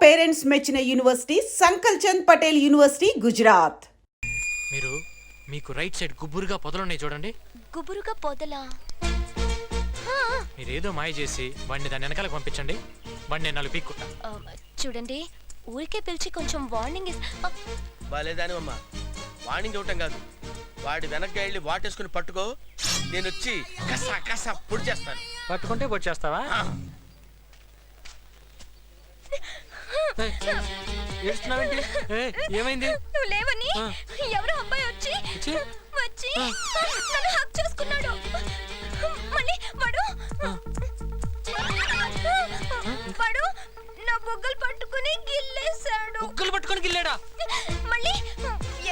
Parents మెచ్చిన university సంకల్ Chand Patel university Gujarat. మీకు right side గుబురుగా పొదలున్నాయి చూడండి. గుబురుగా పొదలా? మీరేదో మాయ చేసి వాడిని దాని వెనకాలకు పంపించండి. వాడిని నేను 4 పీక్కుంటా. చూడండి, ఊరికే పిలిచి కొంచెం వార్నింగ్ బాలేదాని అమ్మ, వార్నింగ్ ఇవ్వటం కాదు, వాడి వెనక్కి వెళ్ళి వాటేసుకుని పట్టుకో, నేను వచ్చి కసా కసా పొడి చేస్తాను. పట్టుకుంటే పొడి చేస్తావా? ఏడుస్తున్నావేంటి? ఏమైంది? నువ్వు లేవని ఎవరో అబ్బాయి వచ్చి నన్ను హక్ చేసుకున్నాడు. మళ్ళీ వాడు నా బొగ్గలు పట్టుకుని గిల్లేశాడు. బొగ్గలు పట్టుకుని గిల్లాడా? మళ్ళీ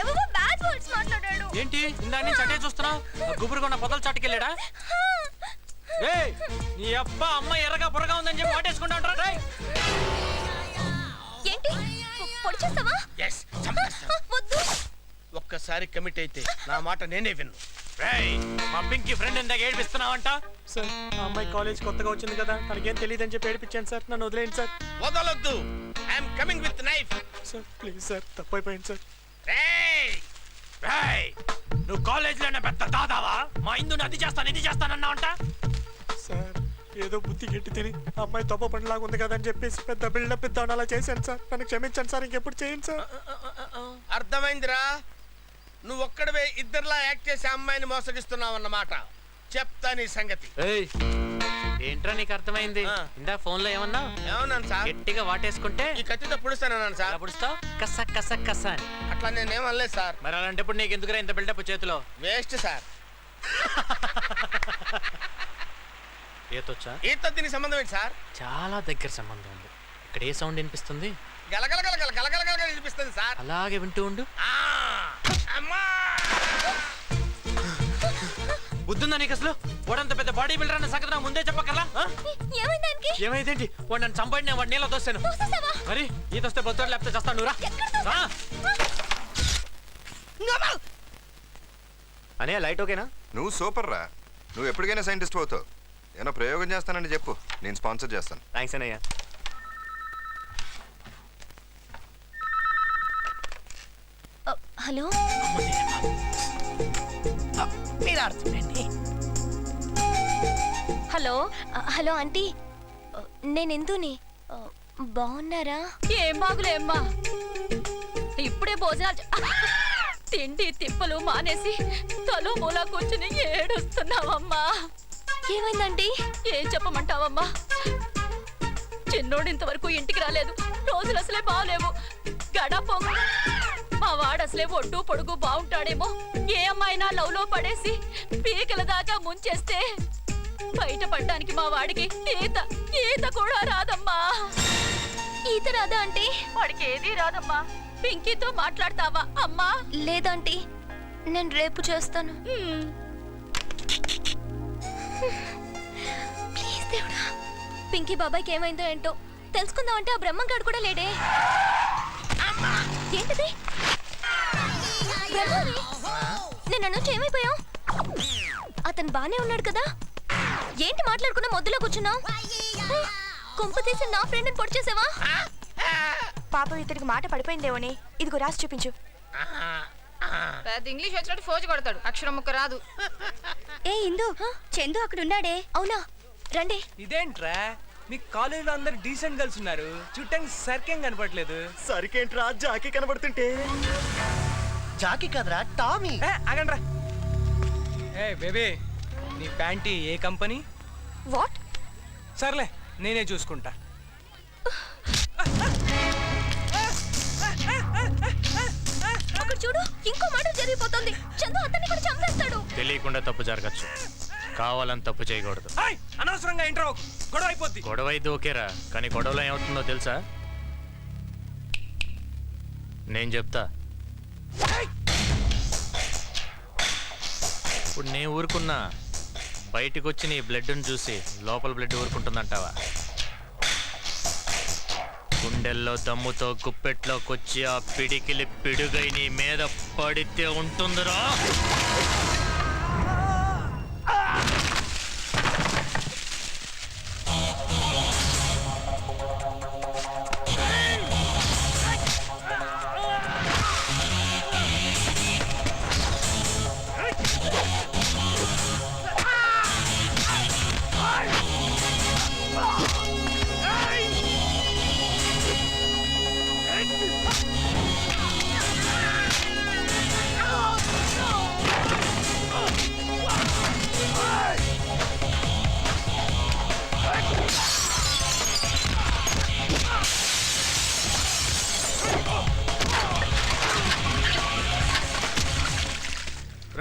ఏవో బ్యాడ్ వర్డ్స్ మాట్లాడాడు. ఏంటి ఇందా నుంచి అటే చూస్తున్నావు? గుబురుగా ఉన్న పొదలు చాటుకెళ్ళాడా? నీ అబ్బా అమ్మ ఎర్రగా బుర్రగా ఉందని చెప్పి వాటేసుకుంటా ఉంటారా? ఏంటి పొడి చేస్తావా? వద్దు. ఒక్కసారి కమిట్ అయితే నా మాట నేనే విన్ను. మా పింకీ ఫ్రెండ్ ఇందాక ఏడిపిస్తున్నావంట. సార్, ఆ అమ్మాయి కాలేజ్ కొత్తగా వచ్చింది కదా, తనకేం తెలియదని చెప్పి ఏడిపించాను సార్. నన్ను వదిలేయండి సార్. వదలొద్దు. I'm coming with knife. Sir please sir, తప్పైపోయింది సార్. నువ్వు కాలేజీలోనే పెద్ద దాదావా? మా ఇందు అది చేస్తానన్నావంట. సార్, ఏదో బుద్ధి గట్టి తిని అమ్మాయి తప్ప పనిలాగా ఉంది కదా అని చెప్పేసి పెద్ద బిల్డప్ పెద్ద అలా చేశాను సార్. నన్ను క్షమించండి సార్, ఇంకెప్పుడు చేయండి సార్. అర్థమైందిరా, నువ్వు ఒక్కడవే ఇద్దరులా యాక్ట్ చేసి అమ్మాయిని మోసగిస్తున్నావు అన్నమాట. చెప్తా నీ సంగతి. ఏంట్రా నీకు అర్థమైంది? ఇందా ఫోన్ లో ఏమన్నా? ఏమన్నాను సార్? గట్టిగా వాటేసుకుంటే ఈ కత్తితో పుడుస్తానన్నాను సార్. పుడుస్తావు కస కస కస అని. అట్లా నేనేమనలేదు సార్. మరి అలాంటప్పుడు నీకు ఎందుకురా ఇంత బిల్డప్ చేతిలో? Waste sir. ఈతొచ్చా? ఈత దీనికి సంబంధం ఏంటి సార్? చాలా దగ్గర సంబంధం ఉంది. ఇక్కడ ఏ సౌండ్ వినిపిస్తుంది? గలగలగలగల గలగలగల వినిపిస్తుంది సార్. అలాగే వింటూ ఉండు. బుద్ధుందా నీకు అసలు? వాడంత పెద్ద బాడీ బిల్డర్ అన్న సంగతి నాకు ముందే చెప్పకల్లా? ఏమైందేంటి? వాడు నన్ను చంపండి, నేను వాడు నీళ్ళ తోస్తాను. మరి ఈత వస్తే బొత్తాడు, లేకపోతే చేస్తాను. నువ్వురా అనే లైట్ ఓకేనా? నువ్వు సూపర్ రా. నువ్వు ఎప్పటికైనా సైంటిస్ట్ అవుతావు. ఏమైనా ప్రయోగం చేస్తానని చెప్పు, నేను స్పాన్సర్ చేస్తాను. థ్యాంక్స్ అన్నయ్య. హలో, హలో హలో ఆంటీ, నేను ఎందుని. బాగున్నారా? ఏం బాగులేమ్మా, ఇప్పుడే భోజనాలు తిండి తిప్పలు మానేసి తలో మూలా కూర్చుని ఏడుస్తున్నావమ్మా. ఏమైందండి? ఏం చెప్పమంటావమ్మా, చిన్నోడు ఇంతవరకు ఇంటికి రాలేదు. రోజులు అసలే బాగలేవు. గడ పొంగ మా వాడు అసలే ఒడ్డు పొడుగు బాగుంటాడేమో, ఏ అమ్మాయినా లవ్ లో పడేసి పీకల దాకా ముంచేస్తే బయటపడడానికి మా వాడికి ఈత కూడా రాదమ్మా. ఈత రాదా అంటే? వాడికి ఏదీ రాదమ్మా. పింకీతో మాట్లాడతావా అమ్మా? లేదంటీ, నేను రేపు చేస్తాను. ప్లీజ్ దేవుడా, పింకీ బాబాయ్కి ఏమైందో ఏంటో తెలుసుకుందామంటే ఆ బ్రహ్మంగాడు కూడా లేడే. ఏంటిది? నేను నుంచి ఏమైపోయావు? అతను బానే ఉన్నాడు కదా, ఏంటి మాట్లాడుకున్నా మొద్దులో కూర్చున్నావు? కొంప తీసి నా ఫ్రెండ్ ని పొడి చేసావా? పాపం ఇతనికి మాట పడిపోయిందేమోని. ఇదిగో రాసి చూపించు. పెద్ద ఇంగ్లీష్ వచ్చినట్టు ఫోజు కొడతాడు, అక్షరం ముక్క రాదు. ఏ ఇందు, చందు అక్కడ ఉన్నాడే. అవునా, రండి. ఇదేంట్రా, మీ కాలేజీలో అందరు డీసెంట్ గర్ల్స్ ఉన్నారు, చుట్టానికి సరికేం కనపడలేదు. సరికేంట్రా, జాకీ కనబడుతుంటే. జాకీ కదరా, టామీ. ఆగండ్రా. ఏ బేబీ, నీ ప్యాంటీ ఏ కంపెనీ? వాట్? సర్లే, నేనే చూసుకుంటా. అక్కడ చూడు, ఇంకో మాట జరిగిపోతుంది. చందు అతన్ని కూడా చంపేస్తాడు. తెలియకుండా తప్పు జరగచ్చు, కావాలని తప్పు చేయకూడదు. అనవసరంగా ఇంట్రో గొడవ అయిపోద్ది. గొడవ అయితే ఓకేరా, కానీ గొడవలో ఏమవుతుందో తెలుసా? నేను చెప్తా. ఇప్పుడు నేను ఊరుకున్నా, బయటకు వచ్చి నీ బ్లడ్ని చూసి లోపల బ్లడ్ ఊరుకుంటుందంటావా? గుండెల్లో దమ్ముతో గుప్పెట్లోకి ఆ పిడికిలి పిడుగై నీ మీద పడితే ఉంటుందిరా.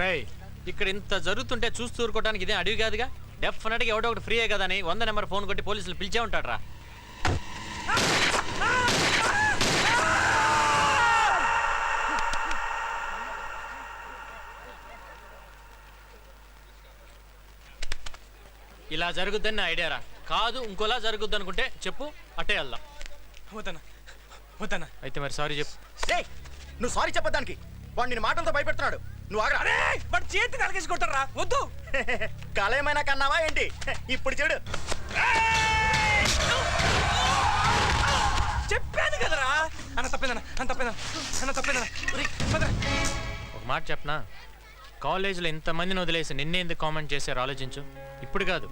రేయ్ ఇక్కడ ఇంత జరుగుతుంటే చూస్తూ ఊరుకోవడానికి ఇదే అడవి కాదుగా. డెఫినెట్గా ఎవడో ఒకటి ఫ్రీయే కదా అని 100 నెంబర్ ఫోన్ కొట్టి పోలీసులు పిలిచే ఉంటాడు రా. ఇలా జరుగుద్దని నా ఐడియా రా. కాదు ఇంకోలా జరుగుద్ది అనుకుంటే చెప్పు, అట్టే వెళ్దాం. వద్దన్నా వద్దన్నా. అయితే మరి సారీ చెప్పు. ఏయ్, నువ్వు సారీ చెప్పడానికి వాడు నేను మాటలతో భయపెడుతున్నాడు. నువ్వు ఆగరా. అరే వాడు చేతి తలకేసుకుంటారా, వద్దు. కళ కన్నావా ఏంటి? ఇప్పుడు చూడు. చెప్పాను కదరా. అన్న తప్పేదన్నా. ఒక మాట చెప్పనా, కాలేజీలో ఇంతమందిని వదిలేసి నిన్నే ఎందుకు కామెంట్ చేశారు ఆలోచించు. ఇప్పుడు కాదు,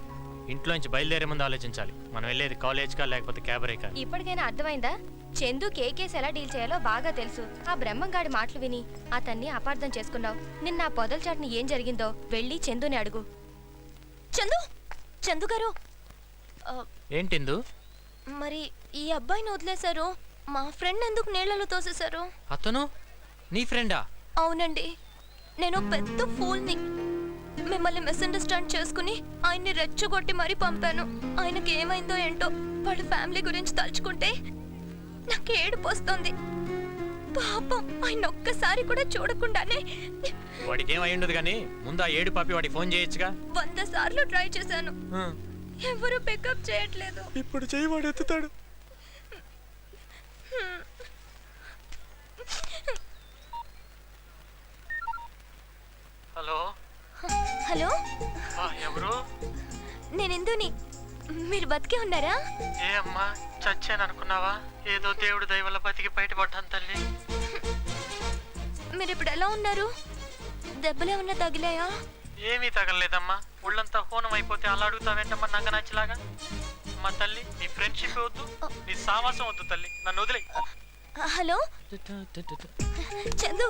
ఇంట్లో నుంచి బయలుదేరే ముందు ఆలోచించాలి. మనం వెళ్ళేది కాలేజ్కా లేకపోతే క్యాబరేకా. ఇప్పటికైనా అర్థమైందా? చందు కేకేస్ ఎలా డీల్ చేయాలో బాగా తెలుసు. ఆ బ్రహ్మంగాడి మాటలు విని అతన్ని అపార్థం చేసుకున్నావు. నిన్న ఆ పొదల చాటుని ఏం జరిగిందో వెళ్ళి చందుని అడుగు. చందు గారు, ఏంటిందు? మరి ఈ అబ్బాయిని వదిలేశారు, మా ఫ్రెండ్ ఎందుకు నీళ్ళలో తోసేశారు? అతను నీ ఫ్రెండా? అవునండి, నేను పెద్ద ఫూల్ని. మిమ్మల్ని మిస్అండర్స్టాండ్ చేసుకుని ఆయన్ని రెచ్చగొట్టి మరీ పంపాను. ఆయనకి ఏమైందో ఏంటో, వాళ్ళ ఫ్యామిలీ గురించి తలుచుకుంటే నాకు ఏడుపు వస్తుంది. పాపం ఆయన ఒక్కసారి కూడా చూడకుండానే వాడికి ఏమై ఉండదు కానీ ముందు ఆ ఏడు పాపి వాడికి ఫోన్ చేయొచ్చుగా. 100 సార్లు ట్రై చేశాను, ఎవరు పికప్ చేయట్లేదు. ఇప్పుడు చెయ్యి వాడు ఎత్తుతాడు. హలో హలో, ఎవరు? నేను ఇందుని. మీరు బతికే ఉన్నారా? ఏ అమ్మా, చచ్చాను అనుకున్నావా? ఏదో దేవుడు దయ వల్ల బతికి బయటపడ్డాను తల్లి. మీరు ఇప్పుడు ఎలా ఉన్నారు? దెబ్బలేమన్నా తగిలాయా? ఏమీ తగలలేదమ్మా. ఒళ్ళంతా హోనం అయిపోతే అలా అడుగుతావేంటమ్మా నంగ నచ్చలాగా? మా తల్లి, నీ ఫ్రెండ్షిప్ వద్దు, నీ సావాసం వద్దు తల్లి, నన్ను వదిలే. హలో చందు,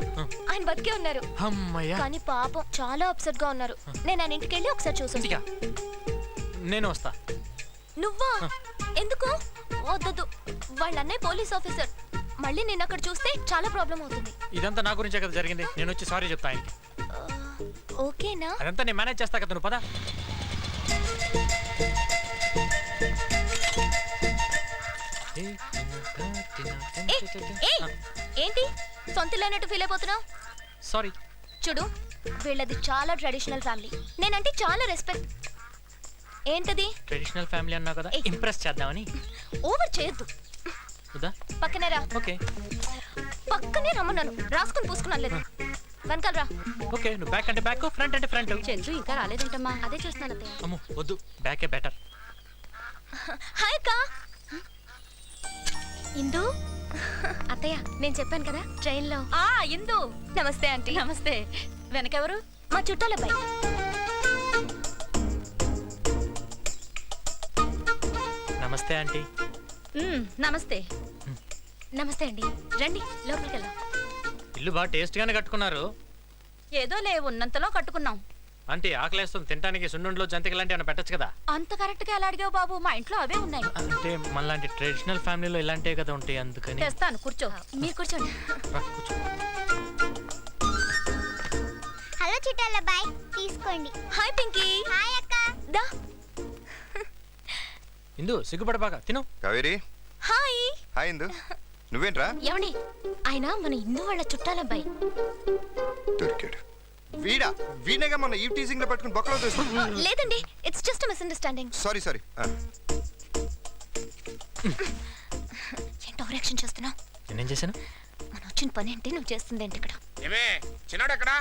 ఆయన బతికే ఉన్నారు. అమ్మయ్యా. కానీ పాపం చాలా అప్సెట్ గా ఉన్నారు. నేను ఆయన ఇంటికి వెళ్ళి ఒకసారి చూసి. నేను వస్తా. నువ్వా? ఎందుకు? వద్దొద్దు, వాళ్ళ అన్నయ్య పోలీస్ ఆఫీసర్. మళ్ళీ నేను అక్కడ చూస్తే చాలా ప్రాబ్లం అవుతుంది. ఇదంతా నా గురించే కదా జరిగింది. నేను వచ్చి సారీ చెప్తా ఆయనకి. ఓకేనా? అదంతా నేను మేనేజ్ చేస్తా కదా, నువ్వు పద. ఏంటి సొంత లేనట్టు ఫీల్ అయిపోతున్నావు? సారీ. చూడు, వీళ్ళది చాలా ట్రెడిషనల్ ఫ్యామిలీ. నేనంటే చాలా రెస్పెక్ట్. ఏంటది? ట్రెడిషనల్ ఫ్యామిలీ అన్నావు కదా, ఇంప్రెస్ చేద్దామని. ఓవర్ చేయొద్దు. వద్దా? పక్కనే రా. ఓకే. పక్కనే రమ్మన్నాను, రాసుకుని పూసుకున్నాను లేదు. వెనకాల రా. ఓకే, నువ్వు బ్యాక్ అంటే బ్యాక్, ఫ్రంట్ అంటే ఫ్రంట్. చంద్రు ఇంకా రాలేదంటమ్మా. అదే చూస్తున్నాను అత్తయ్య. అమ్మో వద్దు, బ్యాకే బెటర్. హాయ్ అక్క. ఇందు అత్తయ్య, నేను చెప్పాను కదా ట్రైన్లో. ఇందు. నమస్తే ఆంటీ. నమస్తే. వెనకెవరు? మా చుట్టాలబ్బాయి. నమస్తే ఆంటీ. నమస్తే. నమస్తే అండి, రండి లోపలికి వెళ్దాం. ఇల్లు బాగా టేస్ట్ గానే కట్టుకున్నారు. ఏదో లే, ఉన్నంతలో కట్టుకున్నాం. ఆంటీ ఆకలేస్తుంది, తినడానికి సున్నుండలో జంతికలు లాంటి ఏమైనా పెట్టచ్చు కదా? అంత కరెక్ట్ గా ఎలా అడిగావు బాబు? మా ఇంట్లో అవే ఉన్నాయి. అంటే మనలాంటి ట్రెడిషనల్ ఫ్యామిలీలో ఇలాంటివే కదా ఉంటాయి, అందుకని. తెస్తాను, కూర్చో. మీరు కూర్చోండి. రా, కూర్చో. హలో చుట్టాలబ్బాయి, తీసుకోండి. హాయ్ పింకీ. హాయ్ అక్క. దా. ఇందు సిగ్గుపడబాక, తిను. కావేరి. హాయ్. హాయ్ ఇందు. నువ్వేంట్రా? ఏమండి, ఆయన మన ఇందు వాళ్ళ చుట్టాలబ్బాయి. దొరికాడు. వీడా? వీణేగా మన ఈ టీజింగ్ లో పెట్టుకుని బొక్కలో తీసుకున్నా. లేదండి, ఇట్స్ జస్ట్ మిస్అండర్స్టాండింగ్. సారీ. ఏంటో రియాక్షన్ చేస్తున్నావు? నేనేం చేశాను? మనం వచ్చిన పని ఏంటి, నువ్వు చేస్తుంది ఏంటి ఇక్కడ? ఏమే చిన్నాడు ఎక్కడా?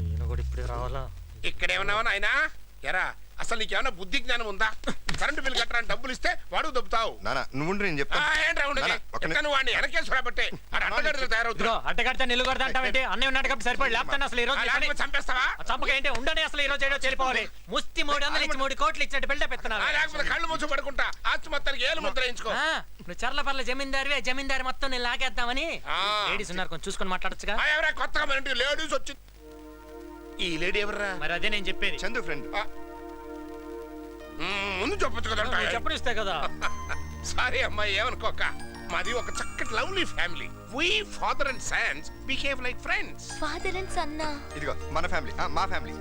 ఈయన కూడా ఇప్పుడే రావాలా? ఇక్కడేమన్నావా నాయనా? ఎరా, అసలు నీకేమైనా బుద్ధి జ్ఞానం ఉందా? కరెంటు బిల్ కట్టడానికి డబ్బులు ఇస్తే వాడు దొబ్బుతావు. నానా నువ్వు నేను చెప్తాను. ఏంట్రా ఉండదు? నాన్న, ఒక్క నిమిషం. నువ్వు వాడిని వెనకేశ్వరబట్టే అడ్డగడ్డలు తయారవుతున్నా. అట్టగడితే నిల్లు కొడతా అంటావేంటి? అన్నీ ఉన్నాడు కాబట్టి సరిపడి లేకపోతే అసలు ఈ రోజు ఈ పని- చంపేస్తావా? చంపక ఏంటి, ఉండని అసలు ఈ రోజు ఏడో చేరిపోవాలి. ముస్తి 300 ఇచ్చి 3 కోట్లు ఇచ్చినట్టు బిల్డప్ ఎత్తున్నావు. లేకపోతే కళ్ళు మూసి పడుకుంటా. ఆస్తి మొత్తానికి ఏలు ముద్ర వేయించుకో. నువ్వు చర్ల పర్ల జమీందారివే, జమీందారి మొత్తం నేను లాగేద్దామని. లేడీస్ ఉన్నారు, కొంచెం చూసుకొని మాట్లాడచ్చుగా. ఎవరా కొత్తగా మన ఇంటికి లేడీస్ వచ్చి? ఈ లేడీ ఎవర్రా? మరి అదే నేను చెప్పేది. చందు ఫ్రెండ్. ముందు చెప్పొచ్చు కదా. చెప్పనిస్తే కదా. సారీ అమ్మాయి, ఏమనుకోక. మాది ఒక చక్కటి lovely family. We father and sons behave like friends. Father and సన్నా? ఇదిగో మన ఫ్యామిలీ, మా ఫ్యామిలీ.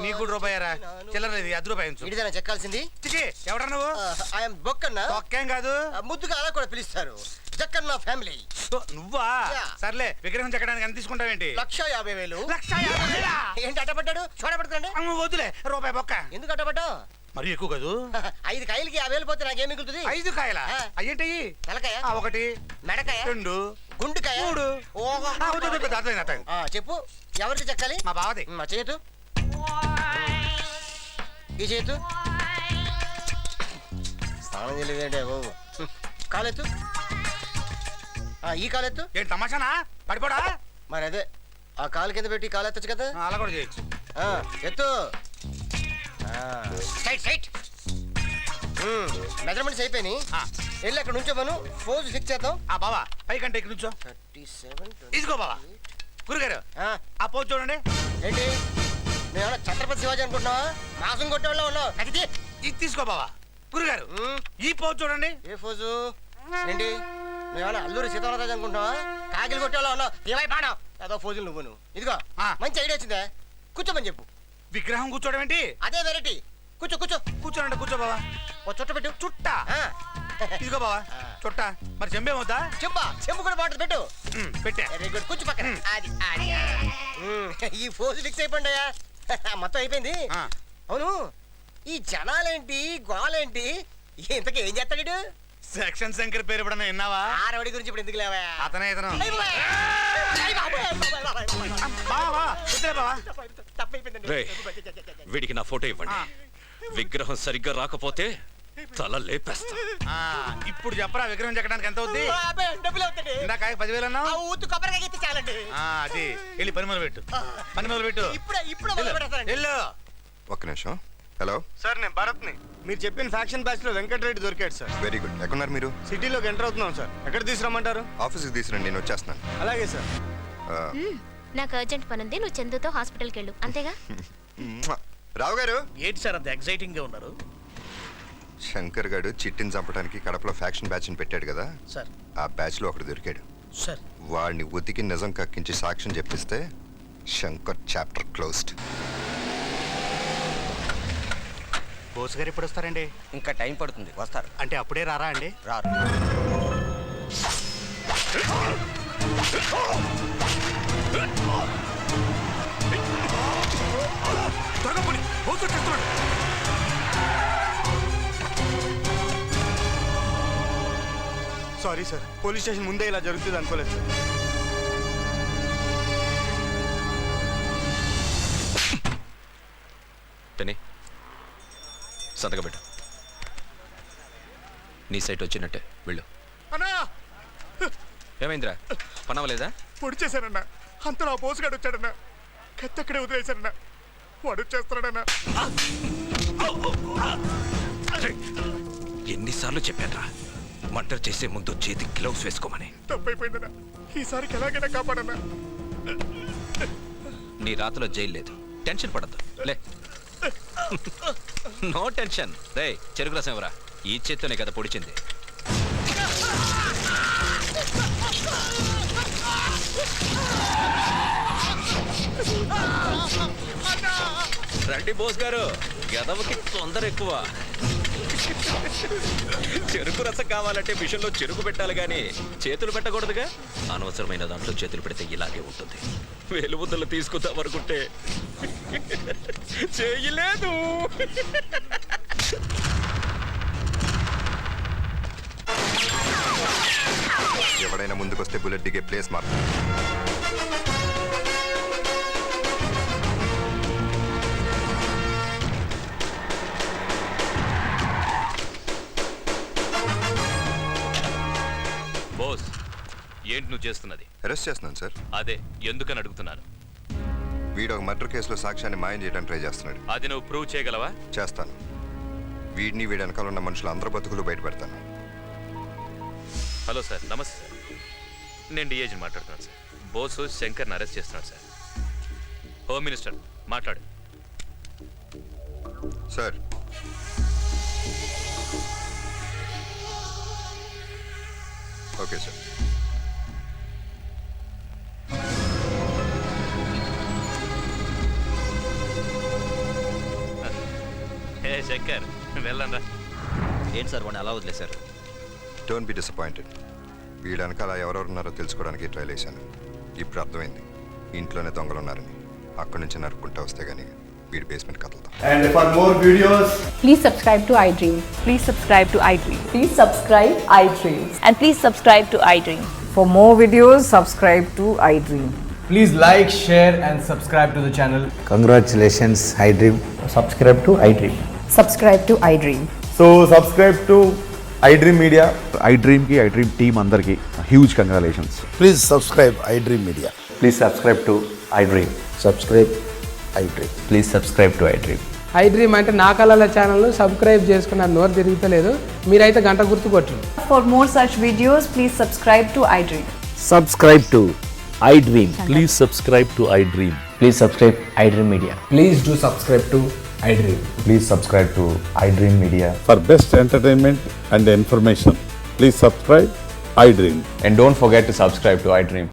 నీకు రూపాయరా చిల్లర ₹10 ఉంచు. ఇడిదైనా చెక్కాల్సింది. చిచి, ఎవడా నువ్వు? ఐఎమ్ బొక్కన్న. ఒక్కేం కాదు, ముద్దుగా అలా కూడా పిలుస్తారు. జక్కన్న ఫ్యామిలీ. నువ్వా? సర్లే, విగ్రహం చెక్కడానికి ఎంత తీసుకుంటావేంటి? 1,50,000. 1,50,000? ఏంటి అట్టపడ్డాడు? చూడబడుతుందండి. వద్దులే, రూపాయి బొక్క. ఎందుకు అట్టపడ్డావు? మరి ఎక్కువ కాదు. 5 కాయలకి 50,000 పోతే నాకేం మిగులుతుంది? 5 కాయల అయ్యేంటి? తలకాయ 1, మెడకాయ 2, గుండుకాయ 3. చెప్పు, ఎవరికి చెక్కాలి? మా బావది. మా చేతు, ఈ చేతు. స్నానం చేయలేదంటే బాబు. కాలెత్తు, ఈ కాలెత్తు. ఏంటి తమాషానా? పడిపోడా? మరి అదే, ఆ కాలు కింద పెట్టి కాలు ఎత్తచ్చు కదా. అలా కూడా చేయొచ్చు. ఎత్తు. Site site. మెజర్మెంట్స్ అయిపోయినాయి. వెళ్ళి అక్కడ నుంచో మనం ఫోజ్ ఫిక్స్ చేద్దాం. బావా పైకంటే ఇక్కడ నుంచో. 37. ఇదిగో బావా. గురుగారు ఆ పోజ్ చూడండి. ఏంటి, నేను ఛత్రపతి శివాజీ అనుకుంటున్నావా? మాసం కొట్టేవాళ్ళ ఉన్నావు. అది ఇది తీసుకో బావా. గురుగారు ఈ పోజ్ చూడండి. ఏ ఫోజు? ఏంటి, నువ్వేమన్నా అల్లూరి సీతారామరాజు అనుకుంటున్నావా? కాకిలు కొట్టేవాళ్ళ ఉన్నావు. ఏమై పాడావు అదో ఫోజులు నువ్వు. ఇదిగో మంచి ఐడియా వచ్చిందే, కూర్చోమని చెప్పు. విగ్రహం కూర్చోవడం ఏంటి? అదే వెరైటీ. కూర్చో కూర్చో. కూర్చోనండి, కూర్చో బావా. ఓ చుట్ట పెట్టు. చుట్ట? ఇదిగో బావా చుట్ట. మరి చెంబేమవుతా? చెంబు కూడా బాగుంటుంది, పెట్టు. పెట్టా. వెరీ గుడ్, కూర్చో పక్కన. అది అది. ఈ ఫోజు ఫిక్స్ అయిపోయిందయ్యా. మొత్తం అయిపోయింది. అవును, ఈ జనాలేంటి, గోలేంటి, ఇంతకీ ఏం చేస్తాడు? సెక్షన్ శంకర్ పేరు ఎప్పుడన్నా విన్నావా? ఆ రౌడీ గురించి ఇప్పుడు ఎందుకు లేవా? అతనే ఇతను. వీడికి నా ఫోటో ఇవ్వండి. విగ్రహం సరిగ్గా రాకపోతే తల లేపేస్తా. ఇప్పుడు చెప్పరా విగ్రహం చెక్కడానికి ఎంత అవుద్ది? డబ్బులు అవుతాయి. ఇందాక 10,000 అన్నావు. ఊతు కొబ్బరికాయ ఎత్తి చాలండి. అది వెళ్ళి పని మొదలు పెట్టు. పని మొదలు పెట్టు. ఇప్పుడు మొదలు పెడతానండి. వెళ్ళు. ఒక్క నిమిషం. హలో సార్, నేను భరత్ని. మీరు చెప్పిన ఫ్యాక్షన్ బ్యాచ్ లో వెంకటరెడ్డి దొరికాడు సార్. Very good. ఎక్కడున్నారు మీరు? సిటీలోకి ఎంటర్ అవుతున్నాం సార్. ఎక్కడ తీసుకురమ్మంటారు? ఆఫీస్కి తీసుకురండి, నేను వచ్చేస్తున్నాను. అలాగే సార్. నాకు అర్జెంట్ పని ఉంది, నువ్వు చందుతో హాస్పిటల్కి వెళ్ళు, అంతేగా? రావు గారు. ఏంటి సార్ అంత ఎక్సైటింగ్ గా ఉన్నారు? శంకర్ గారు చిట్టిని చంపడానికి కడపలో ఫ్యాక్షన్ బ్యాచ్ ని పెట్టాడు కదా సార్. ఆ బ్యాచ్ లో ఒకడు దొరికాడు సార్. వాడిని ఉతికి నిజం కక్కించి సాక్ష్యం చెప్పిస్తే శంకర్ చాప్టర్ క్లోజ్డ్. బోస్ గారు ఎప్పుడు వస్తారండి? ఇంకా టైం పడుతుంది, వస్తారు. అంటే అప్పుడే రారా అండి? రారు. సారీ సార్, పోలీస్ స్టేషన్ ముందే ఇలా జరుగుతుంది అనుకోలేదు సార్. టెనీ, సంతకం పెట్టు. నీ సైట్ వచ్చినట్టే, వెళ్ళు. అన్నా, ఏమైందిరా, పనవలేదా? పొడి చేశానన్నా. అంతలో ఆ పోసుగాడు వచ్చాడన్నా. కత్తక్కడే వదిలేశాడన్నా. వాడు వచ్చేస్తాడన్నా. ఎన్నిసార్లు చెప్పానరా మర్డర్ చేసే ముందు చేతి గ్లౌస్ వేసుకోమని. తప్పైపోయిందన్నా, ఈసారికి ఎలాగైనా కాపాడన్నా. నీ రాతలో జైలు లేదు, టెన్షన్ పడద్దు. లే, నో టెన్షన్. రే, చెరుకు రసం ఎవరా? ఈ చేత్తోనే కదా పొడిచింది. రండి బోస్ గారు, గదవకి తొందర ఎక్కువ. చెరుకు రసం కావాలంటే మిషన్లో చెరుకు పెట్టాలి కానీ చేతులు పెట్టకూడదుగా. అనవసరమైన దాంట్లో చేతులు పెడితే ఇలాగే ఉంటుంది. వేలుముద్దలు తీసుకుందాం అనుకుంటే చేయలేదు. ఎవడైనా ముందుకొస్తే బుల్లెట్ దిగే ప్లేస్ మాత్రం. బోస్, ఏంటి నువ్వు చేస్తున్నది? అరెస్ట్ చేస్తున్నాను సార్. అదే ఎందుకని అడుగుతున్నాను. వీడు ఒక మర్డర్ కేసులో సాక్ష్యాన్ని మాయం చేయడానికి ట్రై చేస్తున్నాడు. అది నువ్వు ప్రూవ్ చేయగలవా? చేస్తాను. వీడిని వీడి వెనకాల ఉన్న మనుషులు అందరూ బతుకులు బయట పెడతాను. హలో సార్, నమస్తే సార్. నేను డిఐజీని మాట్లాడుతున్నాను సార్. బోసు శంకర్ని అరెస్ట్ చేస్తున్నాడు సార్. హోమ్ మినిస్టర్ మాట్లాడు. Sir okay sir. ఏ శంకర్ వెళ్ళండి. ఏంటి సార్ వాడిని అలా వదిలేశారు? Don't be disappointed. వీళ్ళ వెనకాల ఎవరెవరున్నారో తెలుసుకోవడానికి ట్రైల్ వేశాను. ఇప్పుడు అర్థమైంది ఇంట్లోనే దొంగలు ఉన్నారని. అక్కడి నుంచి నరుక్కుంటా వస్తే గానీ వీడి basement కదలతాం. And for more videos, Please subscribe to iDream. Please subscribe to iDream. Please subscribe iDream. And please subscribe to iDream. For more videos, subscribe to iDream. Please like, share and subscribe to the channel. congratulations, iDream. Subscribe to iDream. Subscribe to iDream. So subscribe to iDream Media. iDream ki iDream team andarki huge congratulations. Please subscribe iDream Media. Please subscribe to iDream. Subscribe iDream. Please subscribe to iDream. iDream అంటే నా కళల channel subscribe చేసుకున్న నోరు తిరుగుతలేదు. మీరైతే గంట గుర్తు కొట్టండి. For more such videos, please subscribe to iDream. Subscribe to iDream. Please subscribe to iDream. Please subscribe iDream Media. Please do subscribe to iDream. Please subscribe to iDream Media. For best entertainment and information, please subscribe iDream. And don't forget to subscribe to iDream.